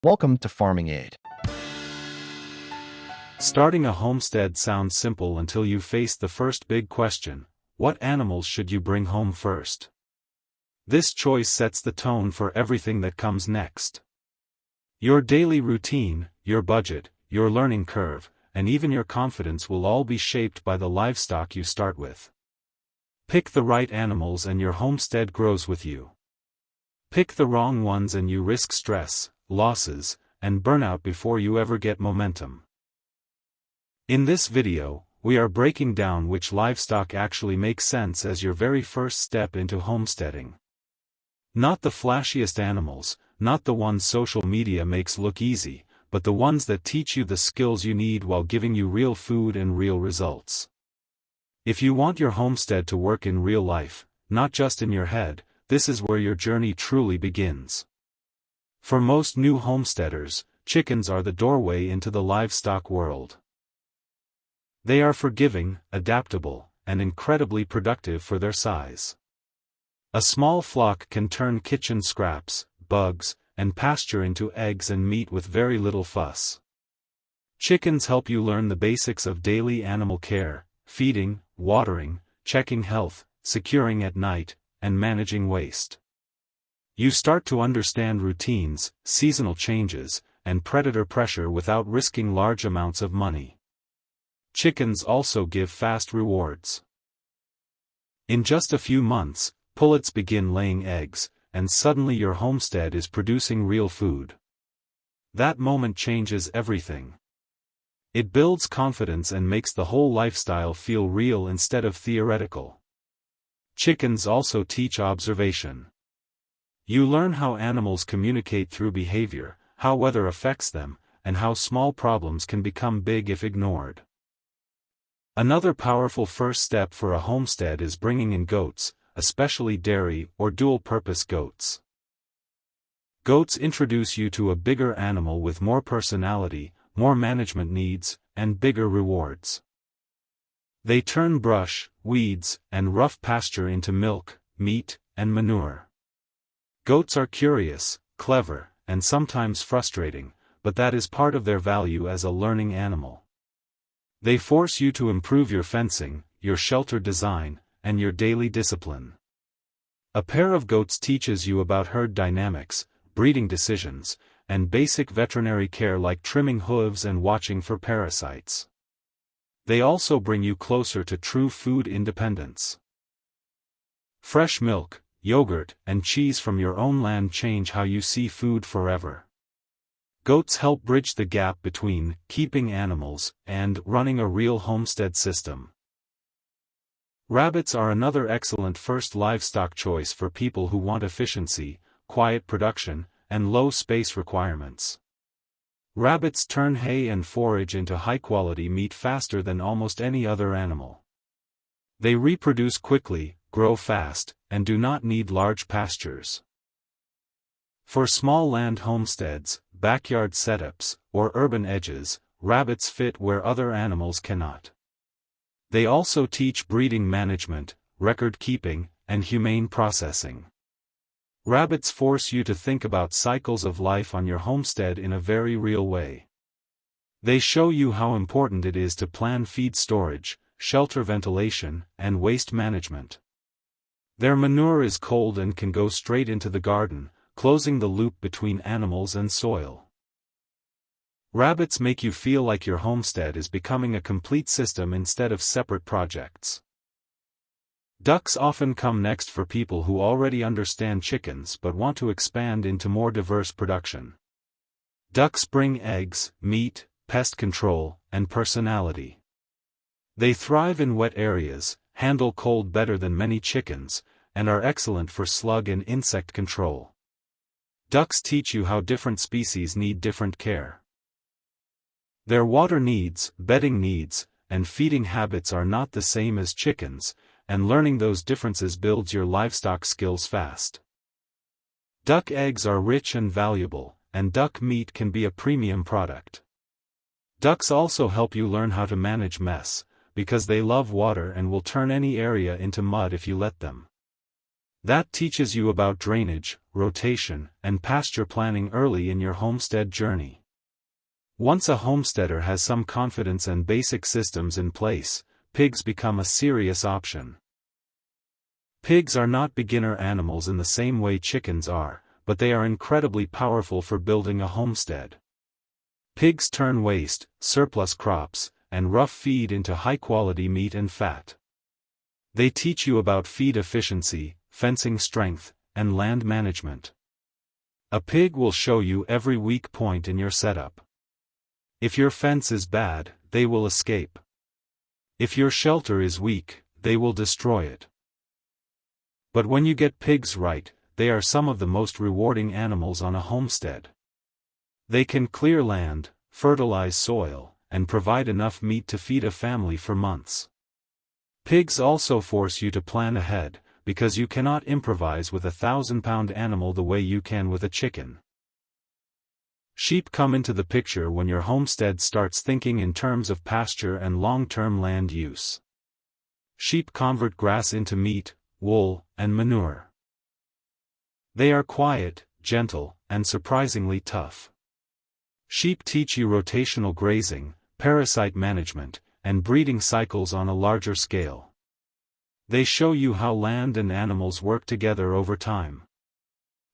Welcome to Farming Aid. Starting a homestead sounds simple until you face the first big question: what animals should you bring home first? This choice sets the tone for everything that comes next. Your daily routine, your budget, your learning curve, and even your confidence will all be shaped by the livestock you start with. Pick the right animals and your homestead grows with you. Pick the wrong ones and you risk stress, losses, and burnout before you ever get momentum. In this video, we are breaking down which livestock actually makes sense as your very first step into homesteading. Not the flashiest animals, not the ones social media makes look easy, but the ones that teach you the skills you need while giving you real food and real results. If you want your homestead to work in real life, not just in your head, this is where your journey truly begins. For most new homesteaders, chickens are the doorway into the livestock world. They are forgiving, adaptable, and incredibly productive for their size. A small flock can turn kitchen scraps, bugs, and pasture into eggs and meat with very little fuss. Chickens help you learn the basics of daily animal care: feeding, watering, checking health, securing at night, and managing waste. You start to understand routines, seasonal changes, and predator pressure without risking large amounts of money. Chickens also give fast rewards. In just a few months, pullets begin laying eggs, and suddenly your homestead is producing real food. That moment changes everything. It builds confidence and makes the whole lifestyle feel real instead of theoretical. Chickens also teach observation. You learn how animals communicate through behavior, how weather affects them, and how small problems can become big if ignored. Another powerful first step for a homestead is bringing in goats, especially dairy or dual-purpose goats. Goats introduce you to a bigger animal with more personality, more management needs, and bigger rewards. They turn brush, weeds, and rough pasture into milk, meat, and manure. Goats are curious, clever, and sometimes frustrating, but that is part of their value as a learning animal. They force you to improve your fencing, your shelter design, and your daily discipline. A pair of goats teaches you about herd dynamics, breeding decisions, and basic veterinary care like trimming hooves and watching for parasites. They also bring you closer to true food independence. Fresh milk, yogurt, and cheese from your own land change how you see food forever. Goats help bridge the gap between keeping animals and running a real homestead system. Rabbits are another excellent first livestock choice for people who want efficiency, quiet production, and low space requirements. Rabbits turn hay and forage into high-quality meat faster than almost any other animal. They reproduce quickly, grow fast, and do not need large pastures. For small land homesteads, backyard setups, or urban edges, rabbits fit where other animals cannot. They also teach breeding management, record keeping, and humane processing. Rabbits force you to think about cycles of life on your homestead in a very real way. They show you how important it is to plan feed storage, shelter ventilation, and waste management. Their manure is cold and can go straight into the garden, closing the loop between animals and soil. Rabbits make you feel like your homestead is becoming a complete system instead of separate projects. Ducks often come next for people who already understand chickens but want to expand into more diverse production. Ducks bring eggs, meat, pest control, and personality. They thrive in wet areas, handle cold better than many chickens, and are excellent for slug and insect control. Ducks teach you how different species need different care. Their water needs, bedding needs, and feeding habits are not the same as chickens, and learning those differences builds your livestock skills fast. Duck eggs are rich and valuable, and duck meat can be a premium product. Ducks also help you learn how to manage mess, because they love water and will turn any area into mud if you let them. That teaches you about drainage, rotation, and pasture planning early in your homestead journey. Once a homesteader has some confidence and basic systems in place, pigs become a serious option. Pigs are not beginner animals in the same way chickens are, but they are incredibly powerful for building a homestead. Pigs turn waste, surplus crops, and rough feed into high-quality meat and fat. They teach you about feed efficiency, fencing strength, and land management. A pig will show you every weak point in your setup. If your fence is bad, they will escape. If your shelter is weak, they will destroy it. But when you get pigs right, they are some of the most rewarding animals on a homestead. They can clear land, fertilize soil, and provide enough meat to feed a family for months. Pigs also force you to plan ahead, because you cannot improvise with a 1,000-pound animal the way you can with a chicken. Sheep come into the picture when your homestead starts thinking in terms of pasture and long-term land use. Sheep convert grass into meat, wool, and manure. They are quiet, gentle, and surprisingly tough. Sheep teach you rotational grazing, parasite management, and breeding cycles on a larger scale. They show you how land and animals work together over time.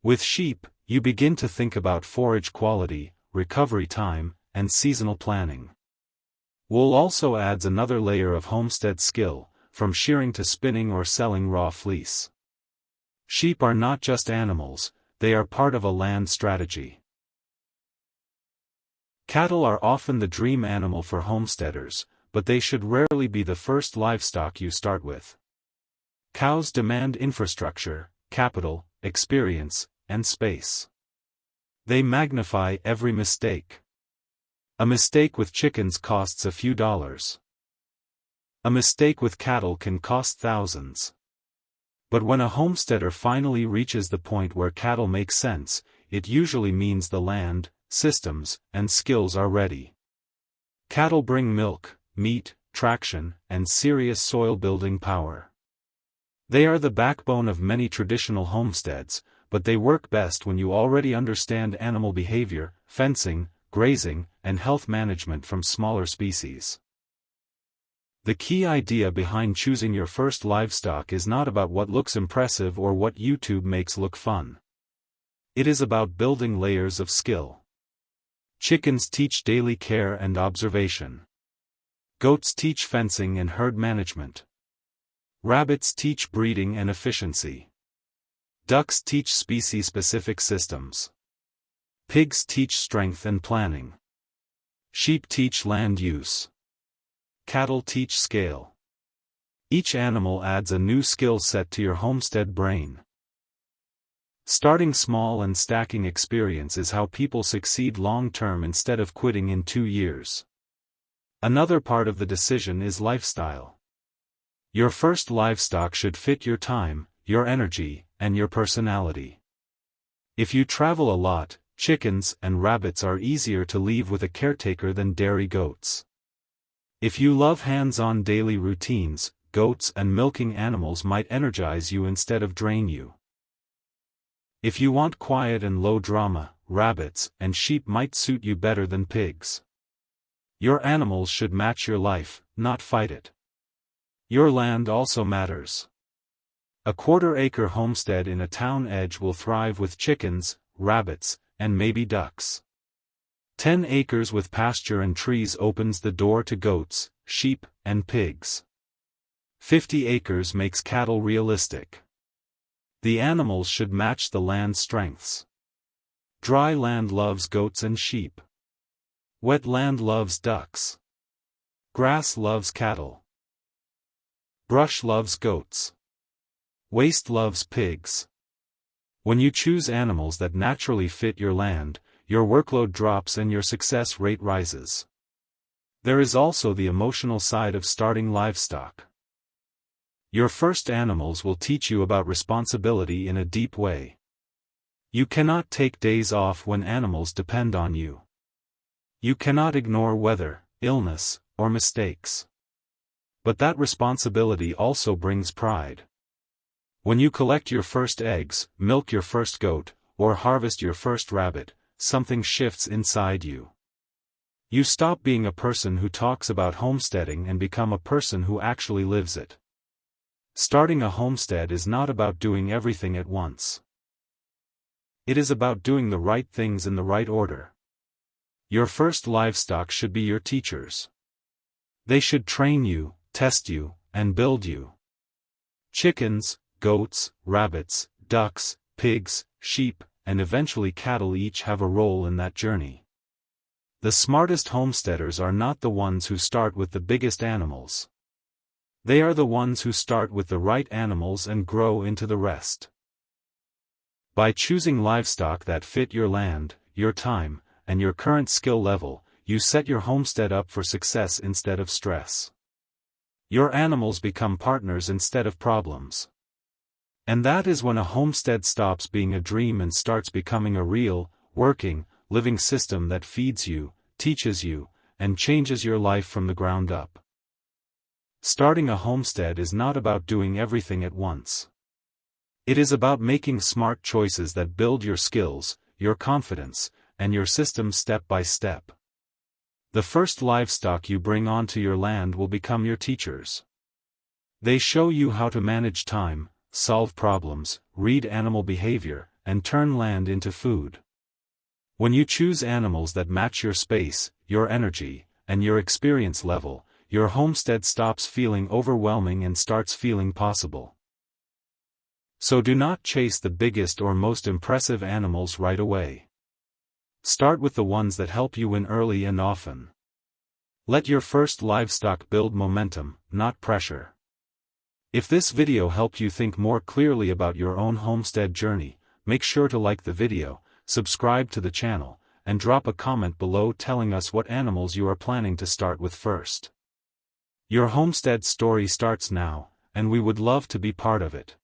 With sheep, you begin to think about forage quality, recovery time, and seasonal planning. Wool also adds another layer of homestead skill, from shearing to spinning or selling raw fleece. Sheep are not just animals, they are part of a land strategy. Cattle are often the dream animal for homesteaders, but they should rarely be the first livestock you start with. Cows demand infrastructure, capital, experience, and space. They magnify every mistake. A mistake with chickens costs a few dollars. A mistake with cattle can cost thousands. But when a homesteader finally reaches the point where cattle make sense, it usually means the land, systems, and skills are ready. Cattle bring milk, meat, traction, and serious soil-building power. They are the backbone of many traditional homesteads, but they work best when you already understand animal behavior, fencing, grazing, and health management from smaller species. The key idea behind choosing your first livestock is not about what looks impressive or what YouTube makes look fun. It is about building layers of skill. Chickens teach daily care and observation. Goats teach fencing and herd management. Rabbits teach breeding and efficiency. Ducks teach species-specific systems. Pigs teach strength and planning. Sheep teach land use. Cattle teach scale. Each animal adds a new skill set to your homestead brain. Starting small and stacking experience is how people succeed long-term instead of quitting in 2 years. Another part of the decision is lifestyle. Your first livestock should fit your time, your energy, and your personality. If you travel a lot, chickens and rabbits are easier to leave with a caretaker than dairy goats. If you love hands-on daily routines, goats and milking animals might energize you instead of drain you. If you want quiet and low drama, rabbits and sheep might suit you better than pigs. Your animals should match your life, not fight it. Your land also matters. A quarter-acre homestead in a town edge will thrive with chickens, rabbits, and maybe ducks. 10 acres with pasture and trees opens the door to goats, sheep, and pigs. 50 acres makes cattle realistic. The animals should match the land's strengths. Dry land loves goats and sheep. Wet land loves ducks. Grass loves cattle. Brush loves goats. Waste loves pigs. When you choose animals that naturally fit your land, your workload drops and your success rate rises. There is also the emotional side of starting livestock. Your first animals will teach you about responsibility in a deep way. You cannot take days off when animals depend on you. You cannot ignore weather, illness, or mistakes. But that responsibility also brings pride. When you collect your first eggs, milk your first goat, or harvest your first rabbit, something shifts inside you. You stop being a person who talks about homesteading and become a person who actually lives it. Starting a homestead is not about doing everything at once. It is about doing the right things in the right order. Your first livestock should be your teachers. They should train you, test you, and build you. Chickens, goats, rabbits, ducks, pigs, sheep, and eventually cattle each have a role in that journey. The smartest homesteaders are not the ones who start with the biggest animals. They are the ones who start with the right animals and grow into the rest. By choosing livestock that fit your land, your time, and your current skill level, you set your homestead up for success instead of stress. Your animals become partners instead of problems. And that is when a homestead stops being a dream and starts becoming a real, working, living system that feeds you, teaches you, and changes your life from the ground up. Starting a homestead is not about doing everything at once. It is about making smart choices that build your skills, your confidence, and your system step by step. The first livestock you bring onto your land will become your teachers. They show you how to manage time, solve problems, read animal behavior, and turn land into food. When you choose animals that match your space, your energy, and your experience level, your homestead stops feeling overwhelming and starts feeling possible. So do not chase the biggest or most impressive animals right away. Start with the ones that help you win early and often. Let your first livestock build momentum, not pressure. If this video helped you think more clearly about your own homestead journey, make sure to like the video, subscribe to the channel, and drop a comment below telling us what animals you are planning to start with first. Your homestead story starts now, and we would love to be part of it.